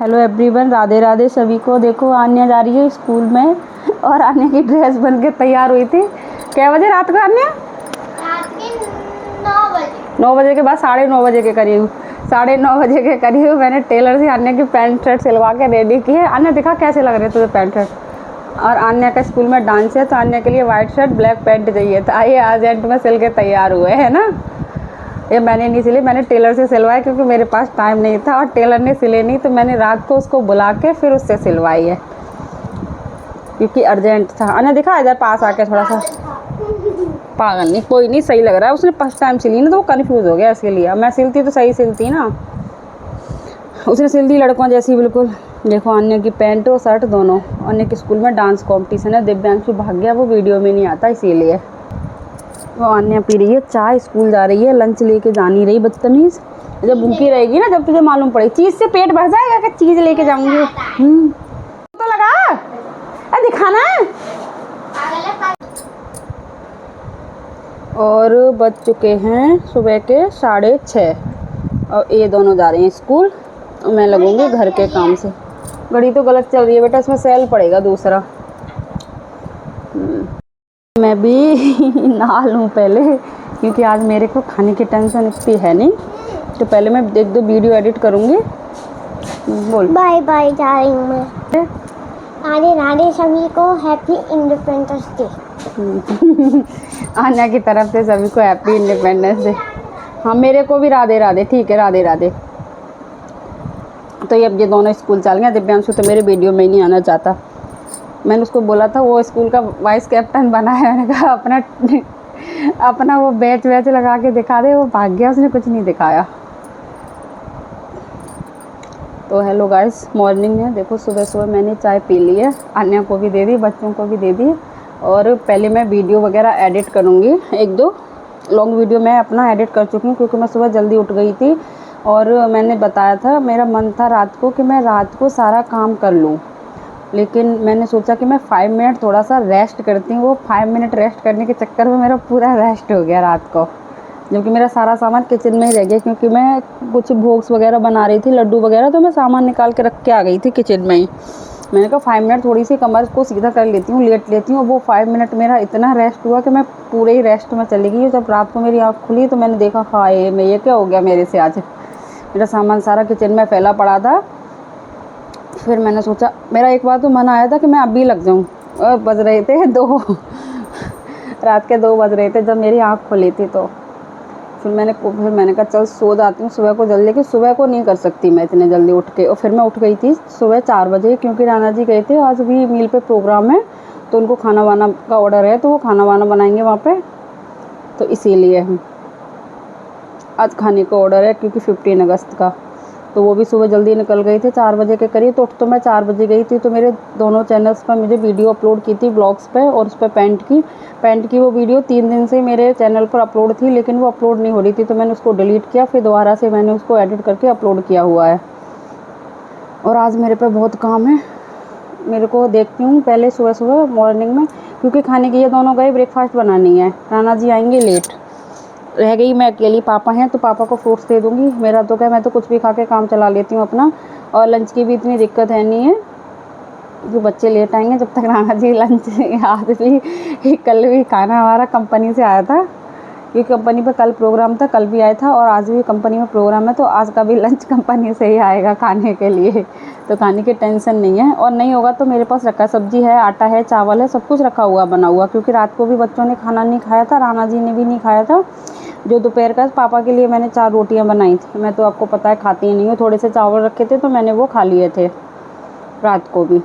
Hello everyone, Radhe Radhe सभी को। देखो आन्या जा रही है स्कूल में और आन्या की ड्रेस बन के तैयार हुई थी। क्या बजे रात को आन्या? रात के 9 बजे। 9 बजे के बाद 9:30 बजे के करीब 9:30 बजे के करीब मैंने टेलर से आन्या की पैंट शर्ट सिलवा के रेडी की है। आन्या दिखा कैसे लग रहे तुझे पैंट शर्ट। और आन्या का स्कूल में डांस है तो आन्या के लिए वाइट शर्ट ब्लैक पैंट चाहिए था। ये अर्जेंट में सिल के तैयार हुए है ना। ये मैंने नहीं सिली, मैंने टेलर से सिलवाया क्योंकि मेरे पास टाइम नहीं था और टेलर ने सिले नहीं तो मैंने रात को उसको बुला के फिर उससे सिलवाई है क्योंकि अर्जेंट था। आने दिखा इधर पास आके थोड़ा सा पागल नहीं, कोई नहीं, सही लग रहा है। उसने फर्स्ट टाइम सिली ना तो वो कंफ्यूज हो गया इसके लिए। मैं सिलती तो सही सिलती ना, उसने सिल दी लड़कों जैसी बिल्कुल। देखो आन्या की पैंट और शर्ट दोनों। आन्या के स्कूल में डांस कॉम्पिटिशन है, दिव्यांशु भाग गया, वो वीडियो में नहीं आता इसीलिए। वो आन्या पी रही है चाय, स्कूल जा रही है, लंच लेके जानी रही बदतमीज। जब भूखी रहेगी ना जब तुझे मालूम पड़ेगी। चीज से पेट भर जाएगा कि चीज लेके जाऊंगी। तो लगा दिखाना। और बज चुके हैं सुबह के 6:30 और ये दोनों जा रहे हैं स्कूल और मैं लगूंगी घर के काम से। घड़ी तो गलत चल रही है बेटा, इसमें सेल पड़ेगा दूसरा। मैं भी नहा लूँ पहले क्योंकि आज मेरे को खाने की टेंशन इतनी है नहीं। तो पहले मैं 1-2 वीडियो एडिट करूँगी। बोल बाय बाय जा रही हूँ मैं। राधे राधे सभी को, हैप्पी इंडिपेंडेंस डे। आन्या की तरफ से सभी को हैप्पी इंडिपेंडेंस डे। हाँ मेरे को भी राधे राधे। ठीक है राधे राधे। तो ये अब ये दोनों स्कूल चल गए। दिव्यांशु तो मेरे वीडियो में ही नहीं आना चाहता। मैंने उसको बोला था वो स्कूल का वाइस कैप्टन बना है, मैंने कहा अपना वो बैच लगा के दिखा दे। वो भाग गया, उसने कुछ नहीं दिखाया। तो हेलो गाइस, मॉर्निंग है। देखो सुबह सुबह मैंने चाय पी ली है, आन्या को भी दे दी, बच्चों को भी दे दी। और पहले मैं वीडियो वगैरह एडिट करूँगी। 1-2 लॉन्ग वीडियो मैं अपना एडिट कर चुकी हूँ क्योंकि मैं सुबह जल्दी उठ गई थी और मैंने बताया था मेरा मन था रात को कि मैं रात को सारा काम कर लूँ, लेकिन मैंने सोचा कि मैं 5 मिनट थोड़ा सा रेस्ट करती हूँ। वो 5 मिनट रेस्ट करने के चक्कर में मेरा पूरा रेस्ट हो गया रात को, जबकि मेरा सारा सामान किचन में ही रह गया क्योंकि मैं कुछ भोग्स वगैरह बना रही थी, लड्डू वगैरह, तो मैं सामान निकाल के रख के आ गई थी किचन में ही। मैंने कहा 5 मिनट थोड़ी सी कमर को सीधा कर लेती हूँ, लेट लेती हूँ। वो 5 मिनट मेरा इतना रेस्ट हुआ कि मैं पूरे ही रेस्ट में चली गई। जब रात को मेरी आँख खुली तो मैंने देखा हाय मैं ये क्या हो गया मेरे से आज। मेरा सामान सारा किचन में फैला पड़ा था। फिर मैंने सोचा, मेरा एक बार तो मन आया था कि मैं अभी लग जाऊं। और बज रहे थे 2 रात के 2 बज रहे थे जब मेरी आँख खुली थी। तो फिर मैंने कहा चल सो जाती हूँ सुबह को जल्दी, कि सुबह को नहीं कर सकती मैं इतने जल्दी उठ के। और फिर मैं उठ गई थी सुबह 4 बजे क्योंकि राना जी गए थे आज भी मील पे प्रोग्राम है तो उनको खाना वाना का ऑर्डर है, तो वो खाना वाना बनाएंगे वहाँ पे। तो इसीलिए हम आज खाने का ऑर्डर है क्योंकि 15 अगस्त का। तो वो भी सुबह जल्दी निकल गए थे 4 बजे के करीब। तो उठ तो मैं 4 बजे गई थी। तो मेरे दोनों चैनल्स पर मुझे वीडियो अपलोड की थी, ब्लॉग्स पे और उस पर पैंट की वो वीडियो 3 दिन से मेरे चैनल पर अपलोड थी, लेकिन वो अपलोड नहीं हो रही थी। तो मैंने उसको डिलीट किया, फिर दोबारा से मैंने उसको एडिट करके अपलोड किया हुआ है। और आज मेरे पे बहुत काम है, मेरे को देखती हूँ पहले सुबह सुबह मॉर्निंग में, क्योंकि खाने की ये दोनों गए ब्रेकफास्ट बनानी है। राना जी आएंगे लेट, रह गई मैं अकेली। पापा हैं तो पापा को फ्रूट्स दे दूँगी। मेरा तो क्या, मैं तो कुछ भी खा के काम चला लेती हूँ अपना। और लंच की भी इतनी दिक्कत है नहीं है जो बच्चे लेट आएंगे जब तक राना जी लंच। आज भी कल भी खाना हमारा कंपनी से आया था क्योंकि कंपनी पे कल प्रोग्राम था, कल भी आया था और आज भी कंपनी में प्रोग्राम है। तो आज का भी लंच कंपनी से ही आएगा खाने के लिए, तो खाने की टेंशन नहीं है। और नहीं होगा तो मेरे पास रखा सब्जी है, आटा है, चावल है, सब कुछ रखा हुआ बना हुआ, क्योंकि रात को भी बच्चों ने खाना नहीं खाया था, राना जी ने भी नहीं खाया था। जो दोपहर का पापा के लिए मैंने 4 रोटियां बनाई थी। मैं तो आपको पता है खाती ही नहीं हूँ। थोड़े से चावल रखे थे तो मैंने वो खा लिए थे रात को भी,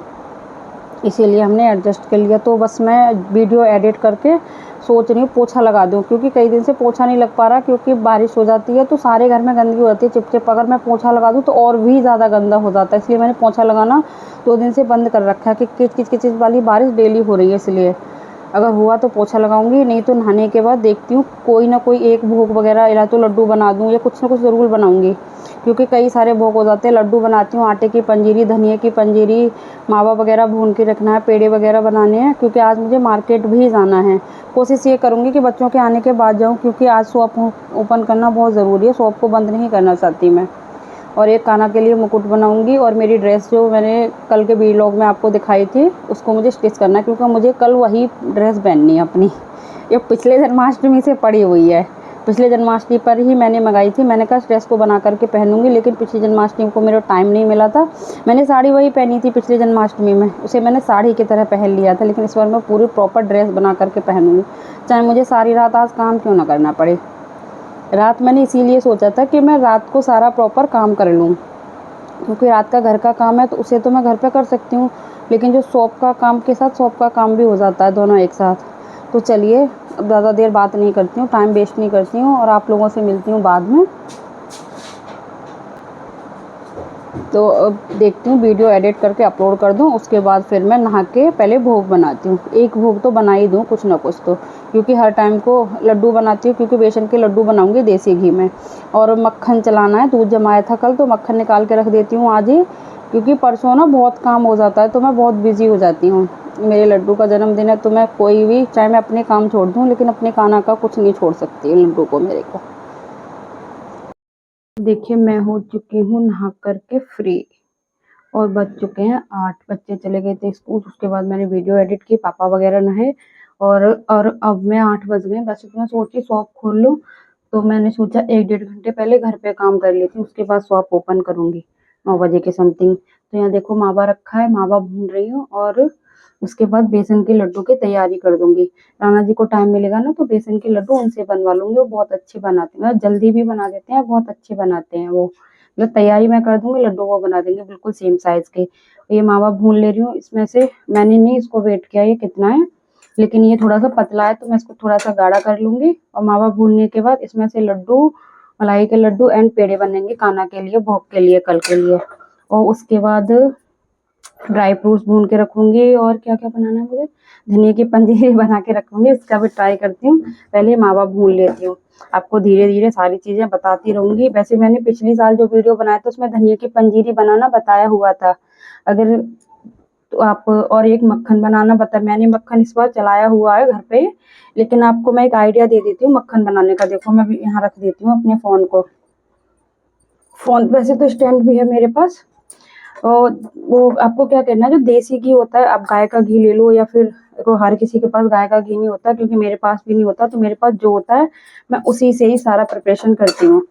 इसीलिए हमने एडजस्ट कर लिया। तो बस मैं वीडियो एडिट करके सोच रही हूँ पोछा लगा दूँ, क्योंकि कई दिन से पोछा नहीं लग पा रहा क्योंकि बारिश हो जाती है तो सारे घर में गंदगी हो जाती है, चिपचिप। अगर मैं पोछा लगा दूँ तो और भी ज़्यादा गंदा हो जाता है, इसलिए मैंने पोछा लगाना 2 दिन से बंद कर रखा है कि किच किच वाली बारिश डेली हो रही है। इसलिए अगर हुआ तो पोछा लगाऊंगी, नहीं तो नहाने के बाद देखती हूँ कोई ना कोई एक भोग वगैरह, या तो लड्डू बना दूँ या कुछ ना कुछ ज़रूर बनाऊंगी, क्योंकि कई सारे भोग हो जाते हैं। लड्डू बनाती हूँ, आटे की पंजीरी, धनिया की पंजीरी, मावा वगैरह भून के रखना है, पेड़े वगैरह बनाने हैं, क्योंकि आज मुझे मार्केट भी जाना है। कोशिश ये करूँगी कि बच्चों के आने के बाद जाऊँ, क्योंकि आज शॉप ओपन करना बहुत ज़रूरी है, शॉप को बंद नहीं करना चाहती मैं। और एक काना के लिए मुकुट बनाऊंगी। और मेरी ड्रेस जो मैंने कल के व्लॉग में आपको दिखाई थी उसको मुझे स्टिच करना है, क्योंकि मुझे कल वही ड्रेस पहननी है अपनी। ये पिछले जन्माष्टमी से पड़ी हुई है, पिछले जन्माष्टमी पर ही मैंने मंगाई थी। मैंने कहा इस ड्रेस को बना करके पहनूंगी, लेकिन पिछली जन्माष्टमी को मेरा टाइम नहीं मिला था। मैंने साड़ी वही पहनी थी पिछली जन्माष्टमी में, उसे मैंने साड़ी की तरह पहन लिया था, लेकिन इस बार मैं पूरी प्रॉपर ड्रेस बना करके पहनूंगी, चाहे मुझे सारी रात आज काम क्यों ना करना पड़े। रात मैंने इसीलिए सोचा था कि मैं रात को सारा प्रॉपर काम कर लूँ, क्योंकि रात का घर का काम है तो उसे तो मैं घर पे कर सकती हूँ, लेकिन जो शॉप का काम के साथ शॉप का काम भी हो जाता है, दोनों एक साथ। तो चलिए अब ज़्यादा देर बात नहीं करती हूँ, टाइम वेस्ट नहीं करती हूँ और आप लोगों से मिलती हूँ बाद में। तो अब देखती हूँ वीडियो एडिट करके अपलोड कर दूँ, उसके बाद फिर मैं नहा के पहले भोग बनाती हूँ। एक भोग तो बना ही दूँ कुछ ना कुछ तो, क्योंकि हर टाइम को लड्डू बनाती हूँ, क्योंकि बेसन के लड्डू बनाऊँगी देसी घी में। और मक्खन चलाना है, दूध जमाया था कल तो मक्खन निकाल के रख देती हूँ आज ही, क्योंकि परसों ना बहुत काम हो जाता है तो मैं बहुत बिजी हो जाती हूँ। मेरे लड्डू का जन्मदिन है तो मैं कोई भी, चाहे मैं अपने काम छोड़ दूँ, लेकिन अपने काना का कुछ नहीं छोड़ सकती लड्डू को मेरे को। देखिए मैं हो चुकी हूँ नहा करके फ्री, और बज चुके हैं 8। बच्चे चले गए थे स्कूल, उसके बाद मैंने वीडियो एडिट की, पापा वगैरह नहाए, और अब मैं 8 बज गए। वैसे तो मैं सोची शॉप खोल लूँ, तो मैंने सोचा 1-1.5 घंटे पहले घर पे काम कर लेती हूँ, उसके बाद शॉप ओपन करूँगी 9 बजे के समथिंग। तो यहाँ देखो मावा रखा है, मावा भून रही हूँ, और उसके बाद बेसन के लड्डू की तैयारी कर दूंगी। राना जी को टाइम मिलेगा ना तो बेसन के लड्डू उनसे बनवा लूंगी, वो बहुत अच्छे बनाते हैं, जल्दी भी बना देते हैं, बहुत अच्छे बनाते हैं वो। मतलब तैयारी मैं कर दूंगी, लड्डू वो बना देंगे बिल्कुल सेम साइज के। ये मावा भून ले रही हूँ, इसमें से मैंने नहीं इसको वेट किया ये कितना है, लेकिन ये थोड़ा सा पतला है तो मैं इसको थोड़ा सा गाढ़ा कर लूंगी। और मावा भूनने के बाद इसमें से लड्डू, मलाई के लड्डू एंड पेड़े बनेंगे काना के लिए, भोग के लिए, कल के लिए। और उसके बाद ड्राई फ्रूट्स भून के रखूंगी, और क्या क्या बनाना है मुझे, धनिया की पंजीरी बना के रखूंगी, इसका भी ट्राई करती हूँ। पहले मावा भून लेती हूँ, आपको धीरे धीरे सारी चीजें बताती रहूंगी। वैसे मैंने पिछली साल जो वीडियो बनाया था उसमें धनिया की पंजीरी बनाना बताया हुआ था, अगर तो आप, और एक मक्खन बनाना बता, मैंने मक्खन इस बार चलाया हुआ है घर पे, लेकिन आपको मैं एक आइडिया दे देती हूँ मक्खन बनाने का। देखो मैं यहाँ रख देती हूँ अपने फोन को, फोन वैसे तो स्टैंड भी है मेरे पास। और वो आपको क्या करना है, जो देसी घी होता है, आप गाय का घी ले लो, या फिर देखो हर किसी के पास गाय का घी नहीं होता, क्योंकि मेरे पास भी नहीं होता, तो मेरे पास जो होता है मैं उसी से ही सारा प्रिपरेशन करती हूँ।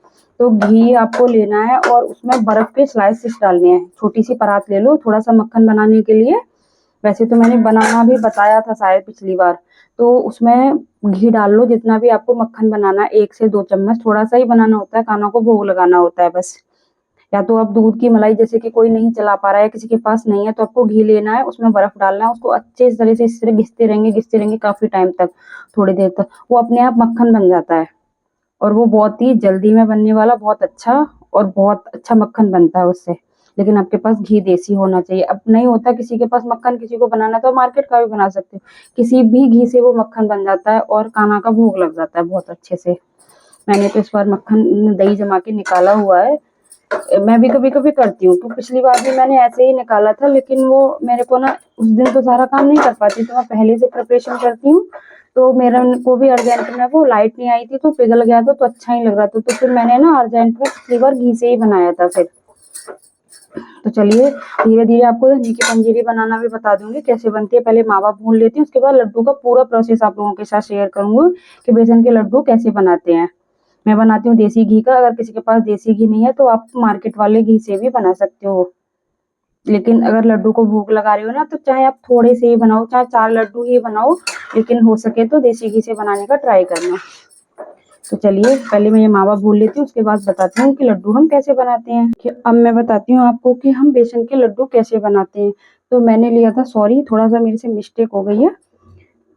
तो घी आपको लेना है और उसमें बर्फ के स्लाइसेस डालने हैं, छोटी सी परात ले लो थोड़ा सा मक्खन बनाने के लिए। वैसे तो मैंने बनाना भी बताया था शायद पिछली बार, तो उसमें घी डाल लो जितना भी आपको मक्खन बनाना है, 1 से 2 चम्मच, थोड़ा सा ही बनाना होता है, कानों को भोग लगाना होता है बस। या तो आप दूध की मलाई, जैसे कि कोई नहीं चला पा रहा है, किसी के पास नहीं है, तो आपको घी लेना है, उसमें बर्फ डालना है, उसको अच्छे तरह से इस तरह घिसते रहेंगे काफी टाइम तक, थोड़ी देर तक, वो अपने आप मक्खन बन जाता है। और वो बहुत ही जल्दी में बनने वाला, बहुत अच्छा, और बहुत अच्छा मक्खन बनता है उससे। लेकिन आपके पास घी देसी होना चाहिए। अब नहीं होता किसी के पास मक्खन, किसी को बनाना तो मार्केट का भी बना सकते हो, किसी भी घी से वो मक्खन बन जाता है और काना का भोग लग जाता है बहुत अच्छे से। मैंने तो इस बार मक्खन दही जमा के निकाला हुआ है, मैं भी कभी कभी करती हूँ, तो पिछली बार भी मैंने ऐसे ही निकाला था, लेकिन वो मेरे को ना उस दिन तो सारा काम नहीं कर पाती, तो मैं पहले से प्रिपरेशन करती हूँ। तो मेरा को भी अर्जेंट में, वो लाइट नहीं आई थी तो पिघल गया था, तो अच्छा ही लग रहा था, तो फिर मैंने ना अर्जेंट में पिछली बार घी से ही बनाया था फिर। तो चलिए धीरे धीरे आपको धनिया की पंजीरी बनाना भी बता दूंगी कैसे बनती है। पहले मावा भून लेती हूँ, उसके बाद लड्डू का पूरा प्रोसेस आप लोगों के साथ शेयर करूंगी कि बेसन के लड्डू कैसे बनाते हैं। मैं बनाती हूँ देसी घी का, अगर किसी के पास देसी घी नहीं है तो आप मार्केट वाले घी से भी बना सकते हो। लेकिन अगर लड्डू को भूख लगा रहे हो ना, तो चाहे आप थोड़े से ही बनाओ, चाहे 4 लड्डू ही बनाओ, लेकिन हो सके तो देसी घी से बनाने का ट्राई करना। तो चलिए पहले मैं ये मावा भून लेती हूँ, उसके बाद बताती हूँ कि लड्डू हम कैसे बनाते हैं। अब मैं बताती हूँ आपको कि हम बेसन के लड्डू कैसे बनाते हैं। तो मैंने लिया था, सॉरी थोड़ा सा मेरे से मिस्टेक हो गई है,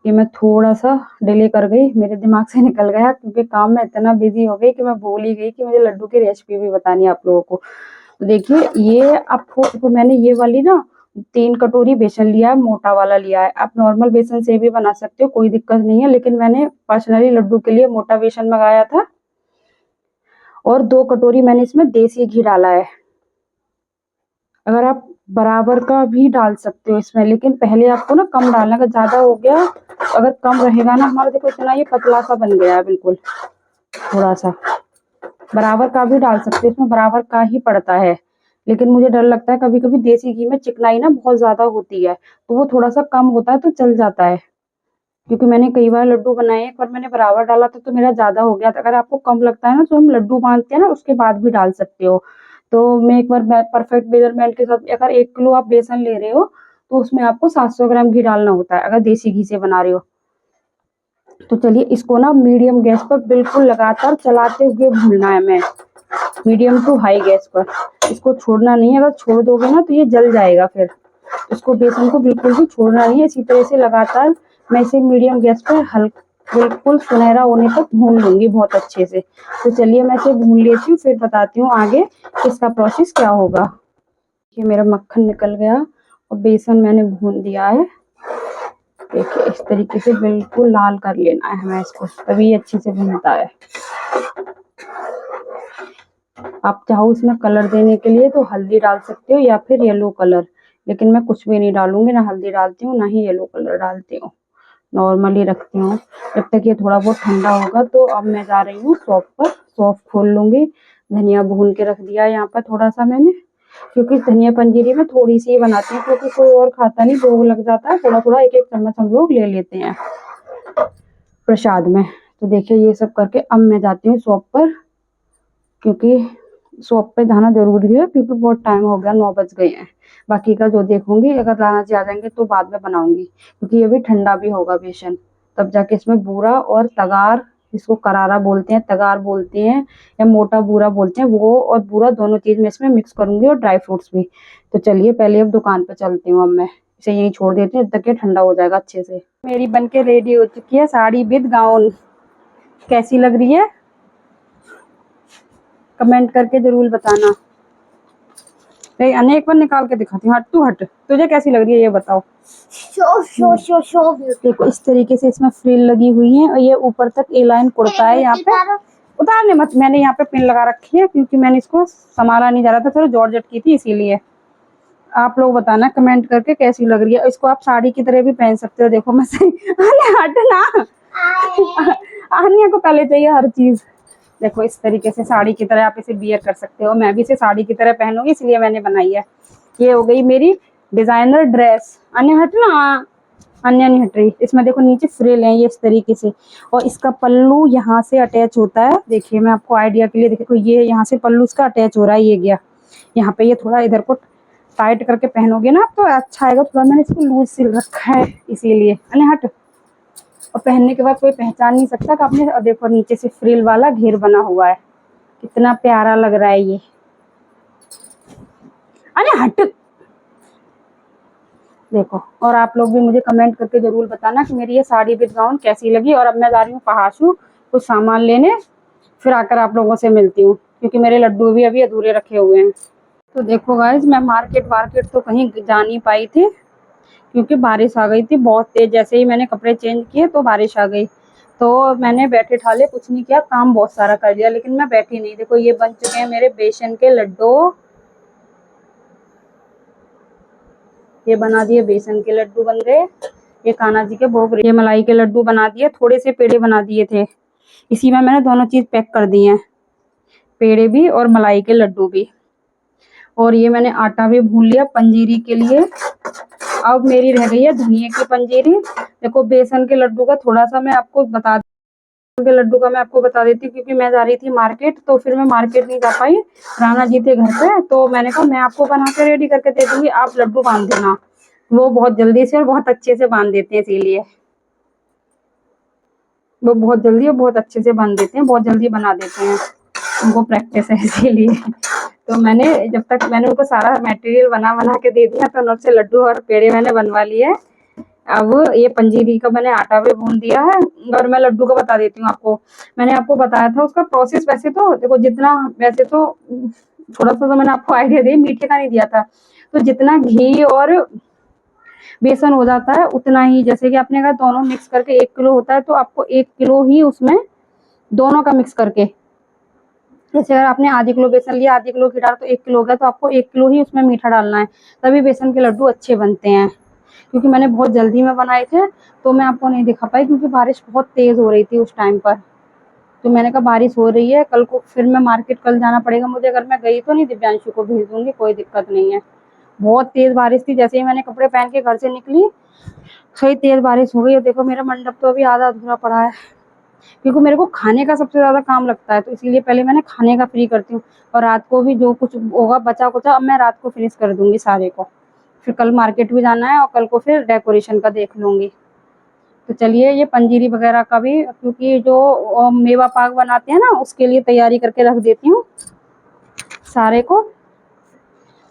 कि मैं थोड़ा सा डिले कर गई, मेरे दिमाग से निकल गया, क्योंकि काम में इतना बिजी हो गई कि मैं भूल ही गई कि मुझे लड्डू की रेसिपी भी बतानी है आप लोगों को। तो देखिए ये आपको, तो मैंने ये वाली ना 3 कटोरी बेसन लिया है, मोटा वाला लिया है। आप नॉर्मल बेसन से भी बना सकते हो, कोई दिक्कत नहीं है, लेकिन मैंने पर्सनली लड्डू के लिए मोटा बेसन मंगाया था। और 2 कटोरी मैंने इसमें देसी घी डाला है। अगर आप बराबर का भी डाल सकते हो इसमें, लेकिन पहले आपको ना कम डालना, अगर ज्यादा हो गया, अगर कम रहेगा ना, हमारा देखो इतना ये पतला सा बन गया है बिल्कुल, थोड़ा सा बराबर का भी डाल सकते हो, इसमें बराबर का ही पड़ता है। लेकिन मुझे डर लगता है कभी कभी देसी घी में चिकनाई ना बहुत ज्यादा होती है, तो वो थोड़ा सा कम होता है तो चल जाता है। क्योंकि मैंने कई बार लड्डू बनाए, एक बार मैंने बराबर डाला था तो मेरा ज्यादा हो गया था। अगर आपको कम लगता है ना तो हम लड्डू बांधते हैं ना उसके बाद भी डाल सकते हो। तो मैं एक बार परफेक्ट मेजरमेंट के साथ, अगर 1 किलो आप बेसन ले रहे हो तो उसमें आपको 700 ग्राम घी डालना होता है अगर देसी घी से बना रहे हो। तो चलिए इसको ना मीडियम गैस पर बिल्कुल लगातार चलाते हुए भूनना है मैं, मीडियम टू हाई गैस पर। इसको छोड़ना नहीं है, अगर छोड़ दोगे ना तो ये जल जाएगा फिर। इसको बेसन को बिल्कुल भी छोड़ना नहीं है, इसी तरह से लगातार मैं इसे मीडियम गैस पर बिल्कुल सुनहरा होने तक भून लूंगी बहुत अच्छे से। तो चलिए मैं इसे भून लेती हूँ, फिर बताती हूँ आगे इसका प्रोसेस क्या होगा। ये मेरा मक्खन निकल गया और बेसन मैंने भून दिया है। देखिए इस तरीके से बिल्कुल लाल कर लेना है हमें इसको, तभी अच्छे से भूनता है। आप चाहो इसमें कलर देने के लिए तो हल्दी डाल सकते हो या फिर येलो कलर, लेकिन मैं कुछ भी नहीं डालूंगी, ना हल्दी डालती हूँ ना ही येलो कलर डालती हूँ, नॉर्मली रखती हूँ। जब तक ये थोड़ा बहुत ठंडा होगा तो अब मैं जा रही हूँ शॉप पर, शॉप खोल लूंगी। धनिया भून के रख दिया है यहाँ पर थोड़ा सा मैंने, क्योंकि धनिया पंजीरी में थोड़ी सी ही बनाती हूँ क्योंकि कोई और खाता नहीं, भोग लग जाता है। थोड़ा थोड़ा एक एक चम्मच हम लोग ले लेते हैं प्रसाद में। तो देखिए ये सब करके अब मैं जाती हूँ शॉप पर, क्योंकि शॉप पे जाना जरूरी है, क्योंकि बहुत टाइम हो गया, 9 बज गए हैं। बाकी का जो देखूंगी, अगर राना जी आ जाएंगे तो बाद में बनाऊंगी, क्योंकि ये भी ठंडा भी होगा बेसन, तब जाके इसमें बूरा और तगार, इसको करारा बोलते हैं, तगार बोलते हैं या मोटा बूरा बोलते हैं, वो और बूरा दोनों चीज मैं इसमें मिक्स करूंगी और ड्राई फ्रूट्स भी। तो चलिए पहले अब दुकान पे चलती हूँ, अब मैं इसे यहीं छोड़ देती हूँ जब तक ये ठंडा हो जाएगा अच्छे से। मेरी बनके रेडी हो चुकी है साड़ी विद गाउन, कैसी लग रही है कमेंट करके जरूर बताना। एक बार निकाल के दिखाती हूँ, हट तू हट, तुझे कैसी लग रही है ये बताओ। शो देखो इस तरीके से इसमें फ्रिल लगी हुई है और ये ऊपर तक ए लाइन कुर्ता है। यहाँ पे उतारने मत, मैंने यहाँ पे पिन लगा रखी है क्योंकि मैंने इसको संभाला नहीं जा रहा था, थोड़ा जॉर्जेट की थी इसीलिए। आप लोग बताना कमेंट करके कैसी लग रही है। इसको आप साड़ी की तरह भी पहन सकते हो। देखो मैं सही हट ना, आनिया को पहले चाहिए हर चीज। देखो इस तरीके से साड़ी की तरह आप इसे बियर कर सकते हो, मैं भी इसे साड़ी की तरह पहनूंगी इसलिए मैंने बनाई है। ये हो गई मेरी डिजाइनर ड्रेस। अन्य हट ना, अन्य नहीं हट रही। इसमें देखो नीचे फ्रिल है ये इस तरीके से, और इसका पल्लू यहाँ से अटैच होता है। देखिए मैं आपको आइडिया के लिए, देखो ये यहाँ से पल्लू इसका अटैच हो रहा है, ये गया यहाँ पे। ये थोड़ा इधर को टाइट करके पहनोगे ना तो अच्छा आएगा। थोड़ा मैंने इसको लूज सिल रखा है इसीलिए। अन्य हट। और पहनने के बाद कोई पहचान नहीं सकता कि आपने, और देखो नीचे से फ्रिल वाला घेर बना हुआ है, कितना प्यारा लग रहा है ये। अरे हट। देखो, और आप लोग भी मुझे कमेंट करके जरूर बताना कि मेरी ये साड़ी विद गाउन कैसी लगी। और अब मैं जा रही हूँ पहासू कुछ सामान लेने, फिर आकर आप लोगों से मिलती हूँ, क्योंकि मेरे लड्डू भी अभी अधूरे रखे हुए हैं। तो देखो गाइज, मैं मार्केट तो कहीं जा नहीं पाई थी क्योंकि बारिश आ गई थी बहुत तेज। जैसे ही मैंने कपड़े चेंज किए तो बारिश आ गई, तो मैंने बैठे ठाले कुछ नहीं किया, काम बहुत सारा कर लिया, लेकिन मैं बैठी नहीं। देखो ये बन चुके हैं मेरे बेसन के लड्डू, ये बना दिए बेसन के लड्डू बन गए। ये कान्हा जी के भोग, ये मलाई के लड्डू बना दिए, थोड़े से पेड़े बना दिए थे, इसी में मैंने दोनों चीज पैक कर दी हैं, पेड़े भी और मलाई के लड्डू भी। और ये मैंने आटा भी भून लिया पंजीरी के लिए। अब मेरी रह गई है धनिया की पंजीरी। देखो बेसन के लड्डू का थोड़ा सा मैं आपको बता देती हूँ, क्योंकि मैं जा रही थी मार्केट, तो फिर मैं मार्केट नहीं जा पाई, राणा जी थे घर पे, तो मैंने कहा मैं आपको बना के रेडी करके दे दूंगी, आप लड्डू बांध देना। वो बहुत जल्दी से और बहुत अच्छे से बांध देते हैं, इसीलिए वो बहुत जल्दी और बहुत अच्छे से बांध देते हैं, बहुत जल्दी बना देते हैं, उनको प्रैक्टिस है इसीलिए। तो मैंने जब तक मैंने उनको सारा मटेरियल बना के दे दिया, तो उनसे लड्डू और पेड़े मैंने बनवा लिए। अब ये पंजीरी का मैंने आटा भी भून दिया है, और मैं लड्डू का बता देती हूँ आपको। मैंने आपको बताया था उसका प्रोसेस। वैसे तो देखो जितना, वैसे तो थोड़ा सा तो मैंने आपको आइडिया दिया, मीठे का नहीं दिया था। तो जितना घी और बेसन हो जाता है उतना ही, जैसे कि आपने कहा दोनों मिक्स करके 1 किलो होता है, तो आपको 1 किलो ही उसमें दोनों का मिक्स करके, जैसे अगर आपने आधी किलो बेसन लिया, आधी किलो घी डाला तो 1 किलो हो गया, तो आपको 1 किलो ही उसमें मीठा डालना है, तभी बेसन के लड्डू अच्छे बनते हैं। क्योंकि मैंने बहुत जल्दी में बनाए थे तो मैं आपको नहीं दिखा पाई, क्योंकि बारिश बहुत तेज हो रही थी उस टाइम पर। तो मैंने कहा बारिश हो रही है, कल को फिर मैं मार्केट कल जाना पड़ेगा मुझे, अगर मैं गई तो नहीं दिव्यांशु को भेज दूंगी, कोई दिक्कत नहीं है। बहुत तेज बारिश थी, जैसे ही मैंने कपड़े पहन के घर से निकली सही तेज बारिश हो गई। और देखो मेरा मंडप तो अभी आधा अधूरा पड़ा है, क्योंकि मेरे को खाने का सबसे ज्यादा काम लगता है, तो इसीलिए पहले मैंने खाने का फ्री करती हूँ। और रात को भी जो कुछ होगा बचा कुचा अब मैं रात को फिनिश कर दूंगी सारे को, फिर कल मार्केट भी जाना है और कल को फिर डेकोरेशन का देख लूंगी। तो चलिए ये पंजीरी वगैरह का भी, क्योंकि जो मेवा पाक बनाते हैं ना उसके लिए तैयारी करके रख देती हूँ सारे को,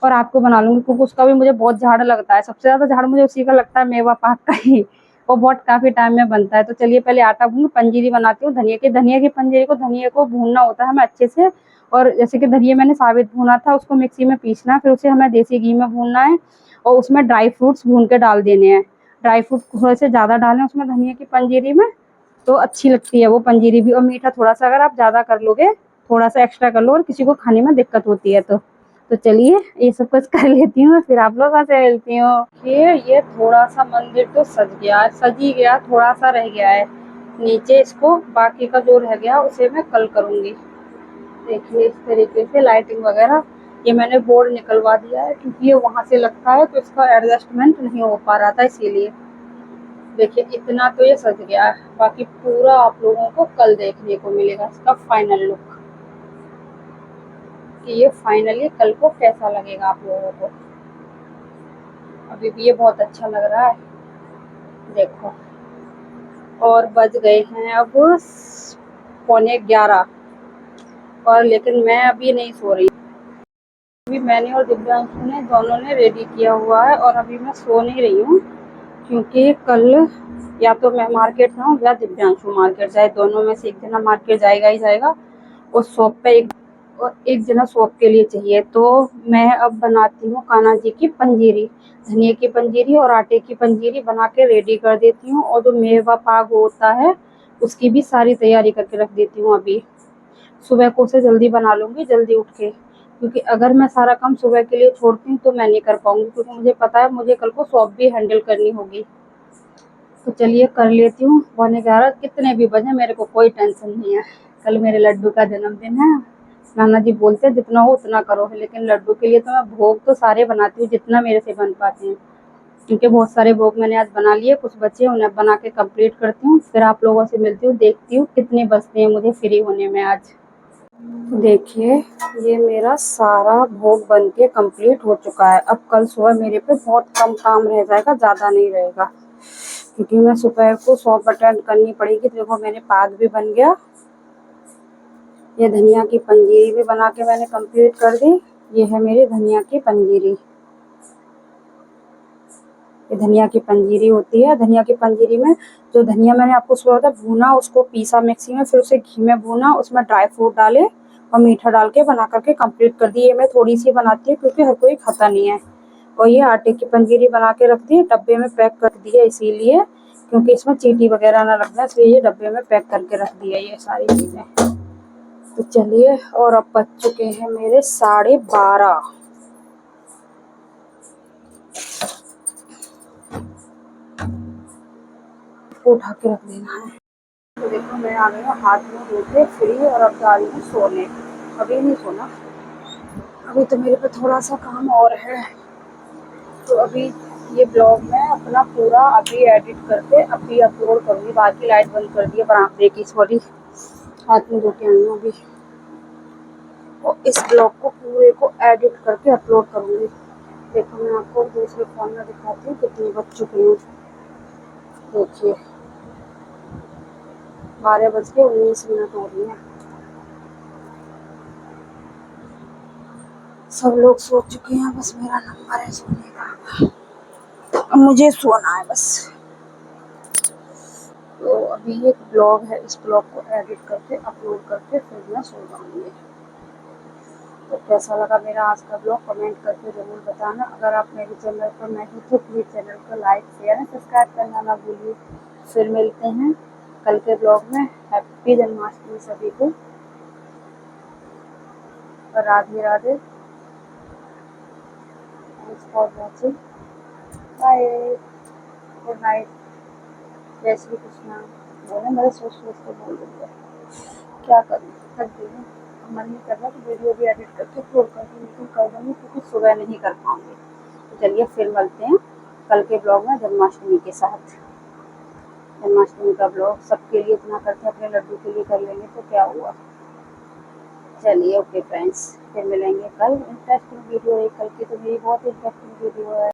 और रात को बना लूंगी, क्योंकि उसका भी मुझे बहुत झाड़ लगता है, सबसे ज्यादा झाड़ मुझे उसी का लगता है मेवा पाक का ही, वो बहुत काफी टाइम में बनता है। तो चलिए पहले आटा भून पंजीरी बनाती हूँ धनिया की पंजीरी को, धनिया को भूनना होता है हमें अच्छे से। और जैसे कि धनिया मैंने साबित भूना था उसको मिक्सी में पीसना है, फिर उसे हमें देसी घी में भूनना है और उसमें ड्राई फ्रूट्स भून के डाल देने हैं। ड्राई फ्रूट थोड़े से ज्यादा डालें उसमें धनिया की पंजीरी में, तो अच्छी लगती है वो पंजीरी भी। और मीठा थोड़ा सा अगर आप ज्यादा कर लोगे थोड़ा सा एक्स्ट्रा कर लो, और किसी को खाने में दिक्कत होती है तो चलिए ये सब कुछ कर लेती हूँ, फिर आप लोगों से मिलती हूँ। ये थोड़ा सा मंदिर तो सज गया, सज ही गया, थोड़ा सा रह गया है नीचे, इसको बाकी का जो रह गया उसे मैं कल करूंगी। देखिए इस तरीके से लाइटिंग वगैरह ये मैंने बोर्ड निकलवा दिया है, क्योंकि ये वहां से लगता है तो इसका एडजस्टमेंट नहीं हो पा रहा था, इसीलिए। देखिए इतना तो ये सज गया है, बाकी पूरा आप लोगों को कल देखने को मिलेगा इसका फाइनल लुक, कि ये फाइनली कल को कैसा लगेगा आप लोगों को। अभी भी ये बहुत अच्छा लग रहा है देखो। और बज गए हैं अब 11:15, और लेकिन मैं अभी नहीं सो रही, अभी मैंने और दिव्यांशु ने दोनों ने रेडी किया हुआ है, और अभी मैं सो नहीं रही हूँ, क्योंकि कल या तो मैं मार्केट जाऊँ या दिव्यांशु मार्केट जाए, दोनों में से एक जना मार्केट जाएगा ही जाएगा। और शॉप पे एक जना शॉप के लिए चाहिए, तो मैं अब बनाती हूँ कान्हा जी की पंजीरी, धनिया की पंजीरी और आटे की पंजीरी बना के रेडी कर देती हूँ। और जो मेवा पाक होता है उसकी भी सारी तैयारी करके रख देती हूँ अभी, सुबह को उसे जल्दी बना लूंगी जल्दी उठ के, क्योंकि अगर मैं सारा काम सुबह के लिए छोड़ती हूँ तो मैं नहीं कर पाऊंगी, क्योंकि मुझे पता है मुझे कल को शॉप भी हैंडल करनी होगी। तो चलिए कर लेती हूँ, 11:15 कितने भी बजे मेरे को कोई टेंशन नहीं है। कल मेरे लड्डू का जन्मदिन है, नाना जी बोलते हैं जितना हो उतना करो, लेकिन लड्डू के लिए तो मैं भोग तो सारे बनाती हूँ जितना मेरे से बन पाते हैं, क्योंकि बहुत सारे भोग मैंने आज बना लिए, कुछ बचे उन्हें बना के कंप्लीट करती हूँ, फिर आप लोगों से मिलती हूँ, देखती हूँ कितने बचते हैं मुझे फ्री होने में आज। देखिए ये मेरा सारा भोग बन के कंप्लीट हो चुका है, अब कल सुबह मेरे पे बहुत कम काम रह जाएगा, ज़्यादा नहीं रहेगा, क्योंकि मैं सुबह को शॉप अटेंड करनी पड़ेगी। देखो मेरे पाग भी बन गया, ये धनिया की पंजीरी भी बना के मैंने कंप्लीट कर दी। ये है मेरी धनिया की पंजीरी, ये धनिया की पंजीरी होती है। धनिया की पंजीरी में जो धनिया मैंने आपको सुबह बताया भूना, उसको पीसा मिक्सी में, फिर उसे घी में भूना, उसमें ड्राई फ्रूट डाले और मीठा डाल के बना करके कंप्लीट कर दी। ये मैं थोड़ी सी बनाती हूँ क्योंकि हर कोई खाता नहीं है। और ये आटे की पंजीरी बना के रख दी, डब्बे में पैक कर दी है, इसीलिए क्योंकि इसमें चींटी वगैरह ना लगना, इसलिए ये डब्बे में पैक करके रख दी है ये सारी चीज़ें। तो चलिए, और अब बज चुके हैं मेरे 12:30, उठा के रख देना है। तो देखो मैं आ गई हूँ हाथ मुँह धो के फ्री, और अब जा रही हूँ सोने। अभी नहीं सोना, अभी तो मेरे पे थोड़ा सा काम और है। तो अभी ये ब्लॉग मैं अपना पूरा अभी एडिट करके अभी अपलोड करूँगी। बाकी लाइट बंद कर दी है बरामदे की, सॉरी, हाथ में धो के आई हूँ अभी। और इस ब्लॉग को पूरे को एडिट करके अपलोड करूँगी। देखो मैं आपको दूसरे फ़ोन में दिखाती हूँ कितनी बज चुकी हूँ। देखिए 12:19 हो रही है। सब लोग सो चुके हैं, बस मेरा नंबर है सोने का, मुझे सोना है बस। तो अभी एक ब्लॉग है, इस ब्लॉग को एडिट करके अपलोड करके फिर मैं सो जाऊँगी। तो कैसा लगा मेरा आज का ब्लॉग कमेंट करके ज़रूर बताना। अगर आप मेरे चैनल पर नए हो तो प्लीज़ चैनल को लाइक शेयर एंड सब्सक्राइब करना ना भूलिए। फिर मिलते हैं कल के ब्लॉग में। हैप्पी जन्माष्टमी सभी को, और Radhe Radhe. Thanks for watching, bye, good night, जय श्री कृष्णा। बोले मेरे सोच सोच के बोल रही है। क्या करूँ, थक गई हूँ। मन नहीं कर रहा कि वीडियो भी एडिट करके अपलोड कर दूँ, लेकिन कर दूँगी क्योंकि सुबह नहीं कर पाऊँगी। तो चलिए फिर मिलते हैं कल के ब्लॉग में जन्माष्टमी के साथ। जन्माष्टमी का ब्लॉग सबके लिए इतना करते हैं, अपने लड्डू के लिए कर लेंगे तो क्या हुआ। चलिए ओके फ्रेंड्स, फिर मिलेंगे कल। इंटरेस्टिंग वीडियो है कल की, तो मेरी बहुत इंटरेस्टिंग वीडियो है।